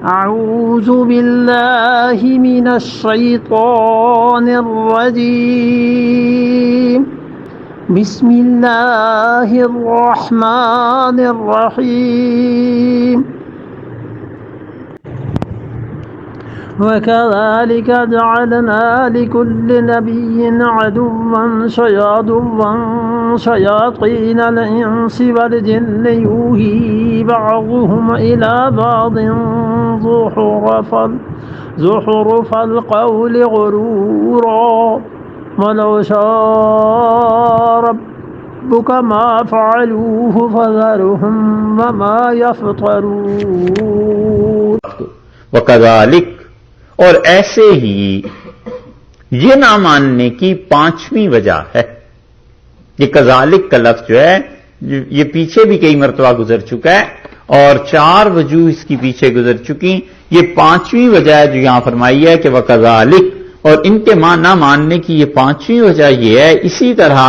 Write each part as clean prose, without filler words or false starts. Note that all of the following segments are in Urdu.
أعوذ بالله من الشيطان الرجيم بسم الله الرحمن الرحيم وكذلك جعلنا لكل نبي عدوا شياطين الإنس والجن يوحي بعضهم إلى بعض زخرف القول غرورا ولو شاء ربك ما فعلوه فذرهم وما يفترون وَكَذَلِكَ اور ایسے ہی یہ نہ ماننے کی پانچویں وجہ ہے. یہ کذالک کا لفظ جو ہے یہ پیچھے بھی کئی مرتبہ گزر چکا ہے اور 4 وجوہ اس کی پیچھے گزر چکی. یہ پانچویں وجہ ہے جو یہاں فرمائی ہے کہ وَكَذَلِكَ، اور ان کے نہ ماننے کی یہ پانچویں وجہ یہ ہے اسی طرح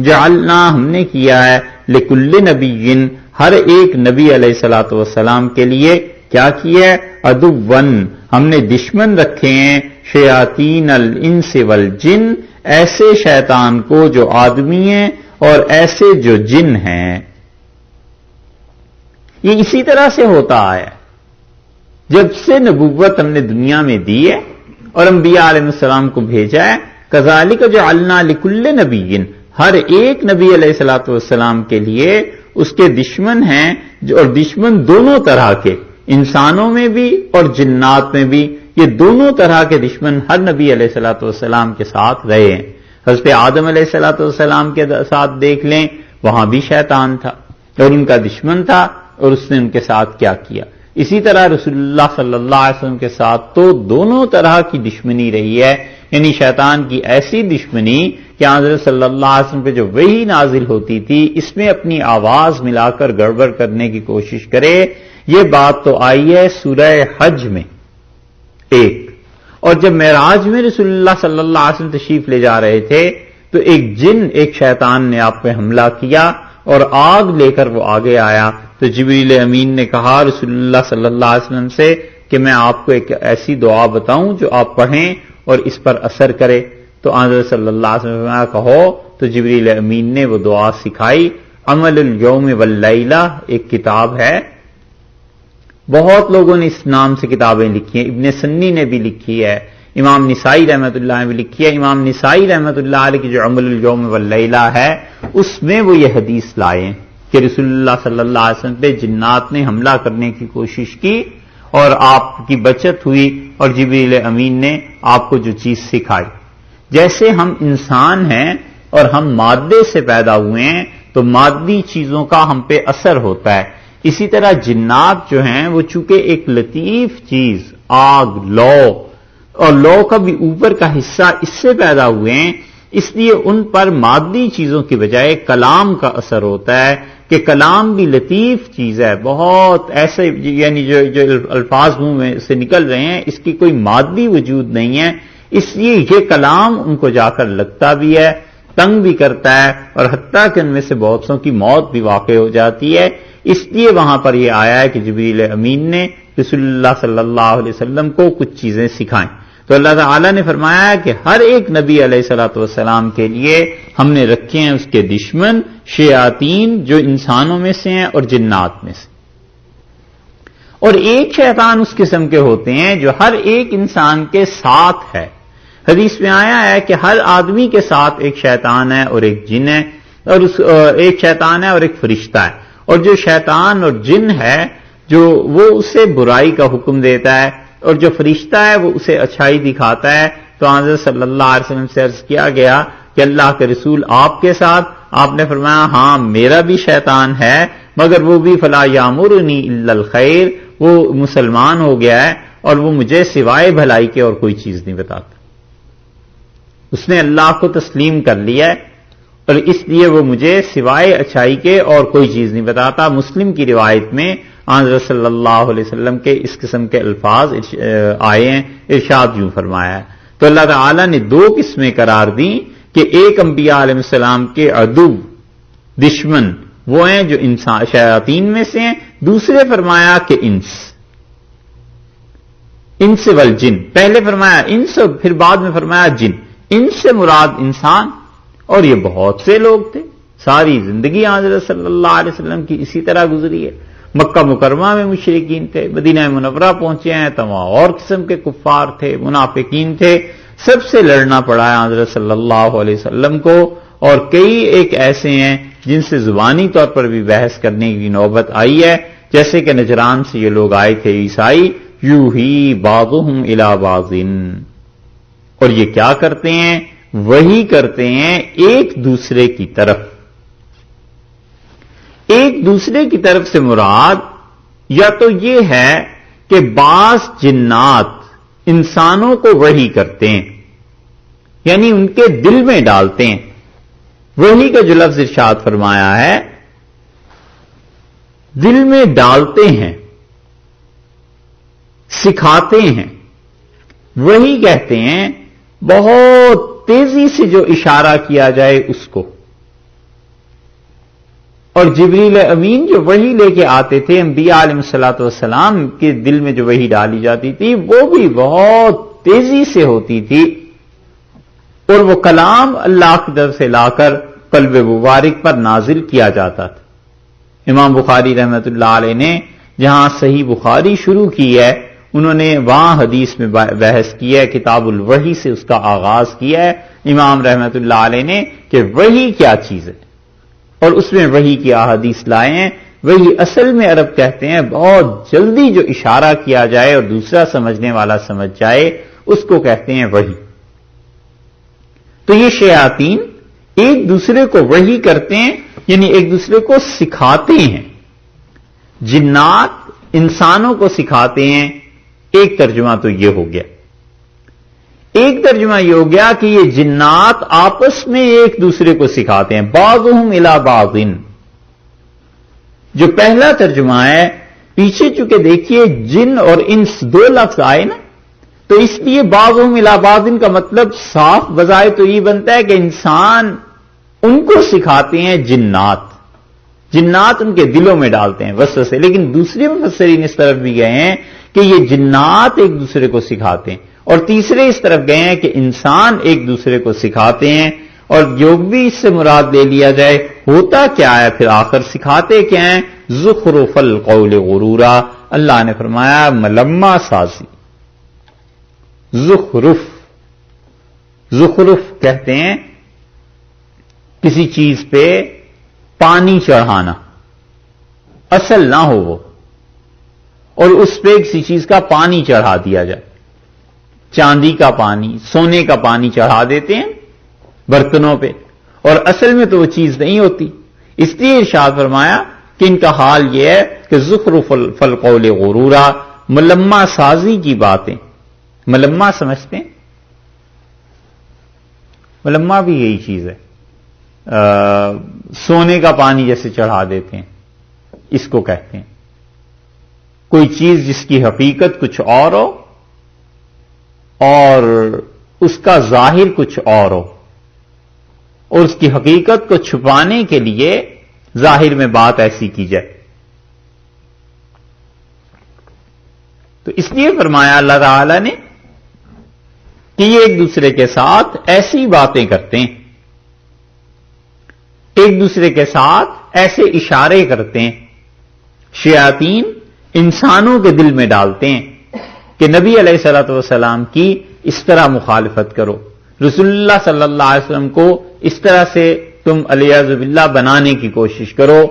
جعلنا ہم نے کیا ہے لِكُلِّ نَبِيٍّ ہر ایک نبی علیہ الصلوۃ والسلام کے لیے کیا کیا ہے عدوًا ہم نے دشمن رکھے ہیں شیاطین الانس والجن ایسے شیطان کو جو آدمی ہیں اور ایسے جو جن ہیں. یہ اسی طرح سے ہوتا آیا جب سے نبوت ہم نے دنیا میں دی ہے اور انبیاء علیہ السلام کو بھیجا ہے. کذالک جعلنا لکل نبی ہر ایک نبی علیہ الصلوۃ والسلام کے لیے اس کے دشمن ہیں اور دشمن دونوں طرح کے انسانوں میں بھی اور جنات میں بھی. یہ دونوں طرح کے دشمن ہر نبی علیہ الصلوۃ والسلام کے ساتھ رہے ہیں. حضرت آدم علیہ الصلوۃ والسلام کے ساتھ دیکھ لیں وہاں بھی شیطان تھا اور ان کا دشمن تھا اور اس نے ان کے ساتھ کیا کیا. اسی طرح رسول اللہ صلی اللہ علیہ وسلم کے ساتھ تو دونوں طرح کی دشمنی رہی ہے. یعنی شیطان کی ایسی دشمنی کہ حضرت صلی اللہ علیہ وسلم پہ جو وحی نازل ہوتی تھی اس میں اپنی آواز ملا کر گڑبڑ کرنے کی کوشش کرے. یہ بات تو آئی ہے سورہ حج میں ایک. اور جب معراج میں رسول اللہ صلی اللہ علیہ وسلم تشریف لے جا رہے تھے تو ایک جن ایک شیطان نے آپ پہ حملہ کیا اور آگ لے کر وہ آگے آیا. تو جبریل امین نے کہا رسول اللہ صلی اللہ علیہ وسلم سے کہ میں آپ کو ایک ایسی دعا بتاؤں جو آپ پڑھیں اور اس پر اثر کرے. تو حضرت صلی اللہ علیہ وسلم نے کہو. تو جبریل امین نے وہ دعا سکھائی. عمل الیوم واللیلہ ایک کتاب ہے، بہت لوگوں نے اس نام سے کتابیں لکھی ہیں. ابن سنی نے بھی لکھی ہے، امام نسائی رحمۃ اللہ نے بھی لکھی ہے. امام نسائی رحمۃ اللہ علیہ کی جو عمل الیوم واللیلہ ہے اس میں وہ یہ حدیث لائے ہیں کہ رسول اللہ صلی اللہ علیہ وسلم پہ جنات نے حملہ کرنے کی کوشش کی اور آپ کی بچت ہوئی اور جبریل امین نے آپ کو جو چیز سکھائی. جیسے ہم انسان ہیں اور ہم مادے سے پیدا ہوئے ہیں تو مادی چیزوں کا ہم پہ اثر ہوتا ہے. اسی طرح جنات جو ہیں وہ چونکہ ایک لطیف چیز آگ لو اور لو کا بھی اوپر کا حصہ اس سے پیدا ہوئے ہیں، اس لیے ان پر مادی چیزوں کی بجائے کلام کا اثر ہوتا ہے کہ کلام بھی لطیف چیز ہے. بہت ایسے یعنی جو الفاظ منہ میں سے نکل رہے ہیں اس کی کوئی مادی وجود نہیں ہے، اس لیے یہ کلام ان کو جا کر لگتا بھی ہے، تنگ بھی کرتا ہے اور حتیٰ کہ ان میں سے بہت سوں کی موت بھی واقع ہو جاتی ہے. اس لیے وہاں پر یہ آیا ہے کہ جبریل امین نے رسول اللہ صلی اللہ علیہ وسلم کو کچھ چیزیں سکھائیں. تو اللہ تعالیٰ نے فرمایا کہ ہر ایک نبی علیہ الصلوۃ والسلام کے لیے ہم نے رکھے ہیں اس کے دشمن شیاطین جو انسانوں میں سے ہیں اور جنات میں سے. اور ایک شیطان اس قسم کے ہوتے ہیں جو ہر ایک انسان کے ساتھ ہے. حدیث میں آیا ہے کہ ہر آدمی کے ساتھ ایک شیطان ہے اور ایک جن ہے، اور ایک شیطان ہے اور ایک فرشتہ ہے. اور جو شیطان اور جن ہے جو وہ اسے برائی کا حکم دیتا ہے اور جو فرشتہ ہے وہ اسے اچھائی دکھاتا ہے. تو حضرت صلی اللہ علیہ وسلم سے عرض کیا گیا کہ اللہ کے رسول آپ کے ساتھ؟ آپ نے فرمایا ہاں میرا بھی شیطان ہے مگر وہ بھی فلا یامرنی الا الخیر، وہ مسلمان ہو گیا ہے اور وہ مجھے سوائے بھلائی کے اور کوئی چیز نہیں بتاتا. اس نے اللہ کو تسلیم کر لیا ہے اور اس لیے وہ مجھے سوائے اچھائی کے اور کوئی چیز نہیں بتاتا. مسلم کی روایت میں حضرت صلی اللہ علیہ وسلم کے اس قسم کے الفاظ آئے ہیں. ارشاد یوں فرمایا ہے. تو اللہ تعالیٰ نے 2 قسمیں قرار دیں کہ ایک انبیاء علیہ السلام کے عدو دشمن وہ ہیں جو انسان شیاطین میں سے ہیں، دوسرے فرمایا کہ انس. انس والجن، پہلے فرمایا انس پھر بعد میں فرمایا جن. ان سے مراد انسان، اور یہ بہت سے لوگ تھے. ساری زندگی حضرت صلی اللہ علیہ وسلم کی اسی طرح گزری ہے. مکہ مکرمہ میں مشرکین تھے، مدینہ منورہ پہنچے ہیں تو وہاں اور قسم کے کفار تھے، منافقین تھے. سب سے لڑنا پڑا ہے حضرت صلی اللہ علیہ وسلم کو، اور کئی ایک ایسے ہیں جن سے زبانی طور پر بھی بحث کرنے کی نوبت آئی ہے، جیسے کہ نجران سے یہ لوگ آئے تھے عیسائی، یوحی بعضهم الی بعض، اور یہ کیا کرتے ہیں؟ وہی کرتے ہیں ایک دوسرے کی طرف. ایک دوسرے کی طرف سے مراد یا تو یہ ہے کہ بعض جنات انسانوں کو وحی کرتے ہیں، یعنی ان کے دل میں ڈالتے ہیں. وحی کا جو لفظ ارشاد فرمایا ہے، دل میں ڈالتے ہیں، سکھاتے ہیں. وحی کہتے ہیں بہت تیزی سے جو اشارہ کیا جائے اس کو. اور جبریل امین جو وحی لے کے آتے تھے انبیاء علیہ الصلوۃ والسلام کے دل میں جو وحی ڈالی جاتی تھی وہ بھی بہت تیزی سے ہوتی تھی، اور وہ کلام اللہ کی طرف سے لا کر قلب مبارک پر نازل کیا جاتا تھا. امام بخاری رحمۃ اللہ علیہ نے جہاں صحیح بخاری شروع کی ہے، انہوں نے وہاں حدیث میں بحث کی ہے، کتاب الوحی سے اس کا آغاز کیا ہے امام رحمۃ اللہ علیہ نے کہ وحی کیا چیز ہے، اور اس میں وحی کی احادیث لائے ہیں. وحی اصل میں عرب کہتے ہیں بہت جلدی جو اشارہ کیا جائے اور دوسرا سمجھنے والا سمجھ جائے اس کو کہتے ہیں وحی. تو یہ شیاطین ایک دوسرے کو وحی کرتے ہیں، یعنی ایک دوسرے کو سکھاتے ہیں. جنات انسانوں کو سکھاتے ہیں. ایک ترجمہ تو یہ ہو گیا. ایک ترجمہ یہ ہو گیا کہ یہ جنات آپس میں ایک دوسرے کو سکھاتے ہیں، بعضهم الی بعض. جو پہلا ترجمہ ہے، پیچھے چونکہ دیکھیے جن اور انس دو لفظ آئے نا، تو اس لیے بعضهم الی بعض کا مطلب صاف بظاہر تو یہ بنتا ہے کہ انسان ان کو سکھاتے ہیں. جنات ان کے دلوں میں ڈالتے ہیں وسوسے. لیکن دوسرے مفسرین اس طرف بھی گئے ہیں کہ یہ جنات ایک دوسرے کو سکھاتے ہیں، اور تیسرے اس طرف گئے ہیں کہ انسان ایک دوسرے کو سکھاتے ہیں. اور جو بھی اس سے مراد لے لیا جائے ہوتا کیا ہے پھر آخر سکھاتے کیا ہیں؟ زخرف القول غرورا. اللہ نے فرمایا ملمہ سازی. زخرف کہتے ہیں کسی چیز پہ پانی چڑھانا، اصل نہ ہو وہ، اور اس پہ کسی چیز کا پانی چڑھا دیا جائے. چاندی کا پانی، سونے کا پانی چڑھا دیتے ہیں برتنوں پہ، اور اصل میں تو وہ چیز نہیں ہوتی. اس لیے ارشاد فرمایا کہ ان کا حال یہ ہے کہ زخرف القول غرورا، ملمہ سازی کی باتیں. ملمہ سمجھتے ہیں؟ ملمہ بھی یہی چیز ہے، سونے کا پانی جیسے چڑھا دیتے ہیں، اس کو کہتے ہیں. کوئی چیز جس کی حقیقت کچھ اور ہو اور اس کا ظاہر کچھ اور ہو، اور اس کی حقیقت کو چھپانے کے لیے ظاہر میں بات ایسی کی جائے. تو اس لیے فرمایا اللہ تعالی نے کہ یہ ایک دوسرے کے ساتھ ایسی باتیں کرتے ہیں، ایک دوسرے کے ساتھ ایسے اشارے کرتے ہیں. شیاطین انسانوں کے دل میں ڈالتے ہیں کہ نبی علیہ الصلوۃ والسلام کی اس طرح مخالفت کرو، رسول اللہ صلی اللہ علیہ وسلم کو اس طرح سے تم علیاذ باللہ بنانے کی کوشش کرو.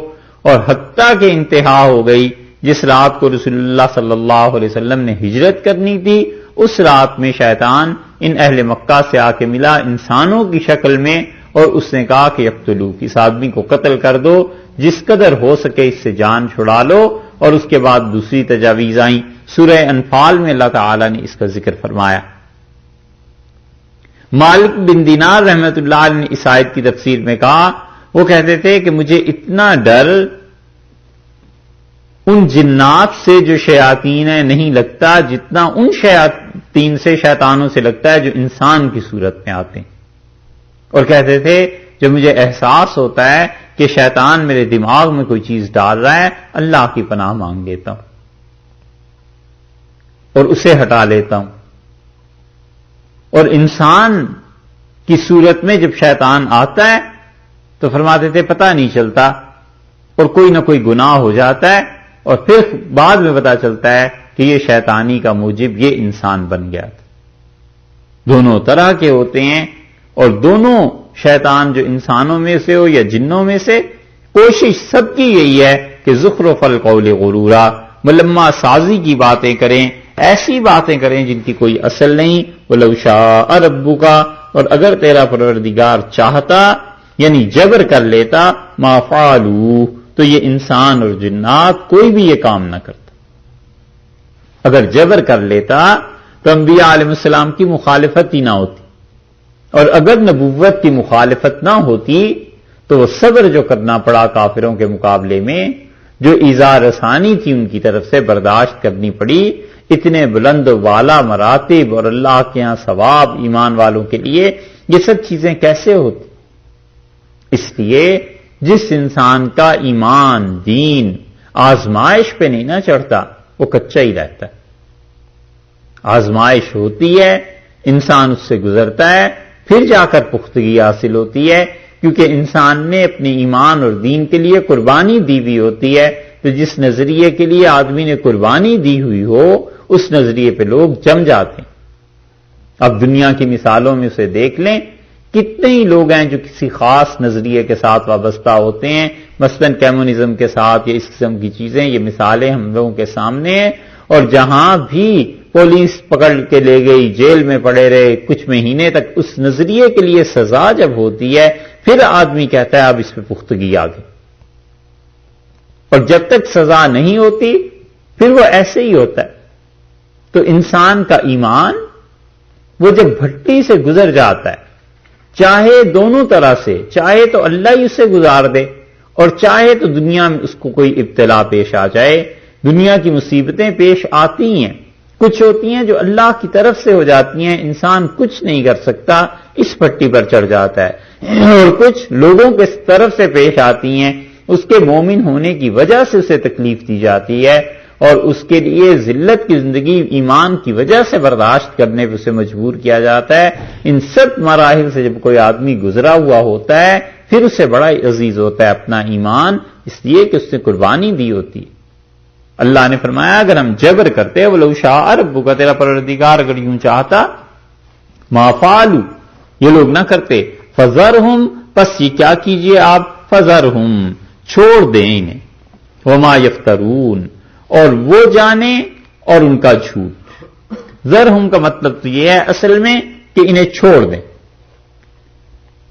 اور حتیٰ کہ انتہا ہو گئی، جس رات کو رسول اللہ صلی اللہ علیہ وسلم نے ہجرت کرنی تھی، اس رات میں شیطان ان اہل مکہ سے آ کے ملا انسانوں کی شکل میں، اور اس نے کہا کہ اقتلوا، اس آدمی کو قتل کر دو، جس قدر ہو سکے اس سے جان چھڑا لو. اور اس کے بعد دوسری تجاویز آئیں. سورہ انفال میں اللہ تعالی نے اس کا ذکر فرمایا. مالک بن دینار رحمت اللہ علیہ نے اس آیت کی تفسیر میں کہا، وہ کہتے تھے کہ مجھے اتنا ڈر ان جنات سے جو شیاطین ہیں نہیں لگتا جتنا ان شیاطین سے، شیطانوں سے لگتا ہے جو انسان کی صورت میں آتے ہیں. اور کہتے تھے جب مجھے احساس ہوتا ہے کہ شیطان میرے دماغ میں کوئی چیز ڈال رہا ہے، اللہ کی پناہ مانگ لیتا ہوں. اور اسے ہٹا لیتا ہوں. اور انسان کی صورت میں جب شیطان آتا ہے تو فرماتے تھے پتہ نہیں چلتا اور کوئی نہ کوئی گناہ ہو جاتا ہے اور پھر بعد میں پتہ چلتا ہے کہ یہ شیطانی کا موجب یہ انسان بن گیا تھا. دونوں طرح کے ہوتے ہیں اور دونوں شیطان جو انسانوں میں سے ہو یا جنوں میں سے کوشش سب کی یہی ہے کہ زخرف القول غرورا ملمہ سازی کی باتیں کریں، ایسی باتیں کریں جن کی کوئی اصل نہیں. وَلَوْ شَاءَ رَبُّكَ اور اگر تیرا پروردگار چاہتا یعنی جبر کر لیتا ما فعلوا تو یہ انسان اور جنات کوئی بھی یہ کام نہ کرتا. اگر جبر کر لیتا تو انبیاء علیہ السلام کی مخالفت ہی نہ ہوتی، اور اگر نبوت کی مخالفت نہ ہوتی تو وہ صبر جو کرنا پڑا کافروں کے مقابلے میں، جو ایذا رسانی تھی ان کی طرف سے برداشت کرنی پڑی، اتنے بلند و بالا مراتب اور اللہ کے ہاں ثواب ایمان والوں کے لیے، یہ سب چیزیں کیسے ہوتی؟ اس لیے جس انسان کا ایمان دین آزمائش پہ نہیں نہ چڑھتا وہ کچا ہی رہتا ہے. آزمائش ہوتی ہے، انسان اس سے گزرتا ہے، پھر جا کر پختگی حاصل ہوتی ہے، کیونکہ انسان نے اپنے ایمان اور دین کے لیے قربانی دی ہوئی ہوتی ہے. تو جس نظریے کے لیے آدمی نے قربانی دی ہوئی ہو اس نظریے پہ لوگ جم جاتے ہیں. اب دنیا کی مثالوں میں اسے دیکھ لیں، کتنے ہی لوگ ہیں جو کسی خاص نظریے کے ساتھ وابستہ ہوتے ہیں، مثلا کمیونزم کے ساتھ یا اس قسم کی چیزیں. یہ مثالیں ہم لوگوں کے سامنے ہیں. اور جہاں بھی پولیس پکڑ کے لے گئی، جیل میں پڑے رہے کچھ مہینے تک، اس نظریے کے لیے سزا جب ہوتی ہے پھر آدمی کہتا ہے اب اس پہ پختگی آ گئی. اور جب تک سزا نہیں ہوتی پھر وہ ایسے ہی ہوتا ہے. تو انسان کا ایمان وہ جب بھٹی سے گزر جاتا ہے، چاہے دونوں طرح سے، چاہے تو اللہ ہی اسے گزار دے اور چاہے تو دنیا میں اس کو کوئی ابتلا پیش آ جائے. دنیا کی مصیبتیں پیش آتی ہیں، کچھ ہوتی ہیں جو اللہ کی طرف سے ہو جاتی ہیں، انسان کچھ نہیں کر سکتا، اس پٹی پر چڑھ جاتا ہے. اور کچھ لوگوں کے طرف سے پیش آتی ہیں، اس کے مومن ہونے کی وجہ سے اسے تکلیف دی جاتی ہے اور اس کے لیے ذلت کی زندگی ایمان کی وجہ سے برداشت کرنے پہ اسے مجبور کیا جاتا ہے. ان سب مراحل سے جب کوئی آدمی گزرا ہوا ہوتا ہے پھر اسے بڑا عزیز ہوتا ہے اپنا ایمان، اس لیے کہ اس نے قربانی دی ہوتی ہے. اللہ نے فرمایا اگر ہم جبر کرتے وَلَوْ شَاءَ رَبُّكَ تیرا پروردگار اگر یوں چاہتا مَا فَعَلُوا یہ لوگ نہ کرتے. فَذَرْهُمْ پس یہ کیا کیجئے آپ، فَذَرْهُمْ چھوڑ دیں انہیں، وَمَا يَفْتَرُونَ اور وہ جانے اور ان کا جھوٹ. ذرہم کا مطلب تو یہ ہے اصل میں کہ انہیں چھوڑ دیں،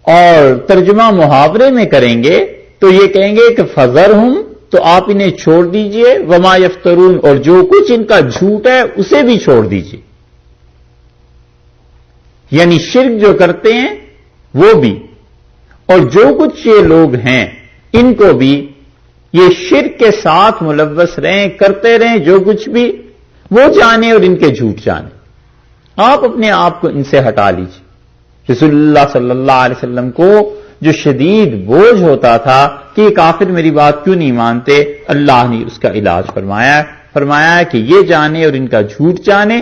اور ترجمہ محاورے میں کریں گے تو یہ کہیں گے کہ فذرہم تو آپ انہیں چھوڑ دیجئے، وما یفترون اور جو کچھ ان کا جھوٹ ہے اسے بھی چھوڑ دیجئے. یعنی شرک جو کرتے ہیں وہ بھی، اور جو کچھ یہ لوگ ہیں ان کو بھی یہ شرک کے ساتھ ملوث رہیں، کرتے رہیں، جو کچھ بھی وہ جانے اور ان کے جھوٹ جانے. آپ اپنے آپ کو ان سے ہٹا لیجیے. رسول اللہ صلی اللہ علیہ وسلم کو جو شدید بوجھ ہوتا تھا کہ یہ کافر میری بات کیوں نہیں مانتے، اللہ نے اس کا علاج فرمایا کہ یہ جانے اور ان کا جھوٹ جانے.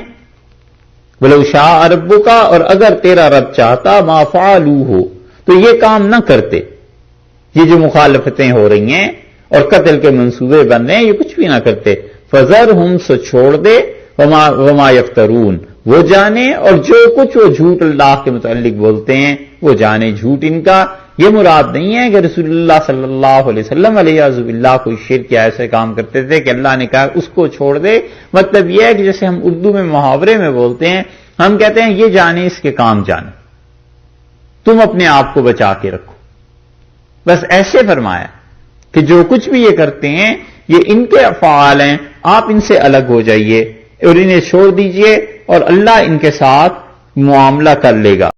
وَلَوْ شَاءَ رَبُّكَ اور اگر تیرا رب چاہتا مَا فَعَلُوهُ تو یہ کام نہ کرتے. یہ جو مخالفتیں ہو رہی ہیں اور قتل کے منصوبے بن رہے ہیں یہ کچھ بھی نہ کرتے. فَذَرْهُمْ سو چھوڑ دے، وَمَا يَفْتَرُونَ وہ جانے اور جو کچھ وہ جھوٹ اللہ کے متعلق بولتے ہیں وہ جانے جھوٹ ان کا. یہ مراد نہیں ہے کہ رسول اللہ صلی اللہ علیہ وسلم علیہ باللہ کوئی شرک یا ایسے کام کرتے تھے کہ اللہ نے کہا اس کو چھوڑ دے. مطلب یہ ہے کہ جیسے ہم اردو میں محاورے میں بولتے ہیں، ہم کہتے ہیں یہ جانے اس کے کام جانے، تم اپنے آپ کو بچا کے رکھو. بس ایسے فرمایا کہ جو کچھ بھی یہ کرتے ہیں یہ ان کے افعال ہیں، آپ ان سے الگ ہو جائیے اور انہیں چھوڑ دیجئے اور اللہ ان کے ساتھ معاملہ کر لے گا.